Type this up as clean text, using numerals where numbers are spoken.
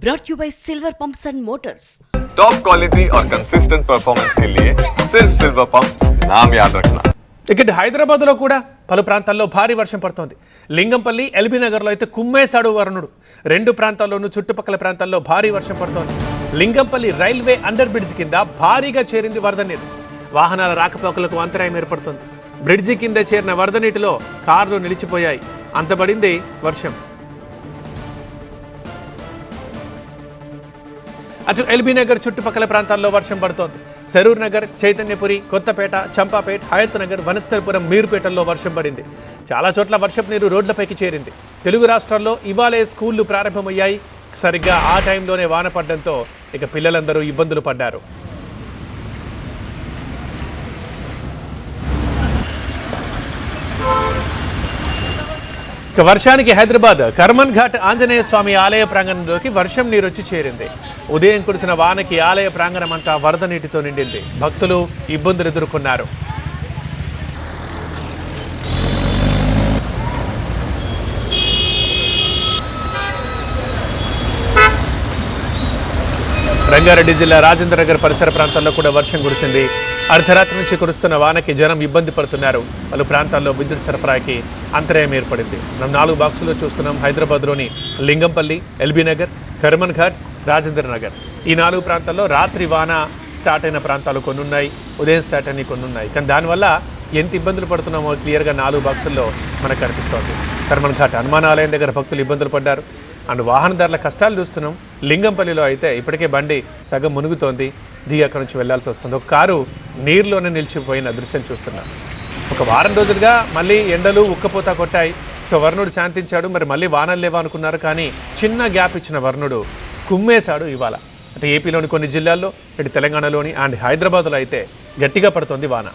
brought you by Silver Pumps and Motors. Top quality और consistent performance के लिए सिर्फ सिल्वर पंप्स नाम याद रखना. ఇక్కడ హైదరాబాద్లో కూడా పలు ప్రాంతాల్లో భారీ వర్షం పడుతోంది. లింగంపల్లి, ఎల్బీ నగర్లో అయితే కుమ్మేశాడు వరుణుడు. రెండు ప్రాంతాల్లోనూ చుట్టుపక్కల ప్రాంతాల్లో భారీ వర్షం పడుతోంది. లింగంపల్లి రైల్వే అండర్ బ్రిడ్జ్ కింద భారీగా చేరింది వరద నీరు. వాహనాల రాకపోకలకు అంతరాయం ఏర్పడుతోంది. బ్రిడ్జి కింద చేరిన వరద నీటిలో కార్లు నిలిచిపోయాయి. అంత పడింది వర్షం. అటు ఎల్బీ నగర్ చుట్టుపక్కల ప్రాంతాల్లో వర్షం పడుతోంది. సరూర్ నగర్, చైతన్యపురి, కొత్తపేట, చంపాపేట్, హయత్ నగర్, వనస్థలపురం, మీర్పేటల్లో వర్షం పడింది. చాలా చోట్ల వర్షపు నీరు రోడ్లపైకి చేరింది. తెలుగు రాష్ట్రాల్లో ఇవాళే స్కూళ్లు ప్రారంభమయ్యాయి. సరిగ్గా ఆ టైంలోనే వాన పడడంతో ఇక పిల్లలందరూ ఇబ్బందులు పడ్డారు. ఇక వర్షానికి హైదరాబాద్ కర్మన్ ఘాట్ ఆంజనేయ స్వామి ఆలయ ప్రాంగణంలోకి వర్షం నీరు వచ్చి చేరింది. ఉదయం కురిసిన వానకి ఆలయ ప్రాంగణం అంతా వరద నీటితో నిండింది. భక్తులు ఇబ్బందులు ఎదుర్కొన్నారు. రంగారెడ్డి జిల్లా రాజేంద్ర నగర్ పరిసర ప్రాంతాల్లో కూడా వర్షం కురిసింది. అర్ధరాత్రి నుంచి కురుస్తున్న వానకి జనం ఇబ్బంది పడుతున్నారు. పలు ప్రాంతాల్లో విద్యుత్ సరఫరాకి అంతరాయం ఏర్పడింది. మనం 4 బాక్సుల్లో చూస్తున్నాం. హైదరాబాద్లోని లింగంపల్లి, ఎల్బీ నగర్, కర్మన్ ఘాట్, రాజేంద్ర నగర్ ఈ 4 ప్రాంతాల్లో రాత్రి వాన స్టార్ట్ అయిన ప్రాంతాలు కొన్ని ఉన్నాయి, ఉదయం స్టార్ట్ అయిన కొన్ని ఉన్నాయి. కానీ దానివల్ల ఎంత ఇబ్బందులు పడుతున్నామో క్లియర్గా 4 బాక్సుల్లో మనకు కనిపిస్తోంది. కర్మన్ ఘాట్ హనుమానాలయం దగ్గర భక్తులు ఇబ్బందులు పడ్డారు. అండ్ వాహనదారుల కష్టాలు చూస్తున్నాం. లింగంపల్లిలో అయితే ఇప్పటికే బండి సగం మునుగుతోంది. దిగి అక్కడి నుంచి వెళ్లాల్సి వస్తుంది. ఒక కారు నీరులోనే నిలిచిపోయిన దృశ్యం చూస్తున్నాం. ఒక వారం రోజులుగా మళ్ళీ ఎండలు ఉక్కపోతా కొట్టాయి. సో వరుణుడు శాంతించాడు. మరి మళ్ళీ వానలు లేవా అనుకున్నారు. కానీ చిన్న గ్యాప్ ఇచ్చిన వరుణుడు కుమ్మేశాడు ఇవాళ. అంటే ఏపీలోని కొన్ని జిల్లాల్లో, ఇటు తెలంగాణలోని అండ్ హైదరాబాద్లో అయితే గట్టిగా పడుతోంది వాన.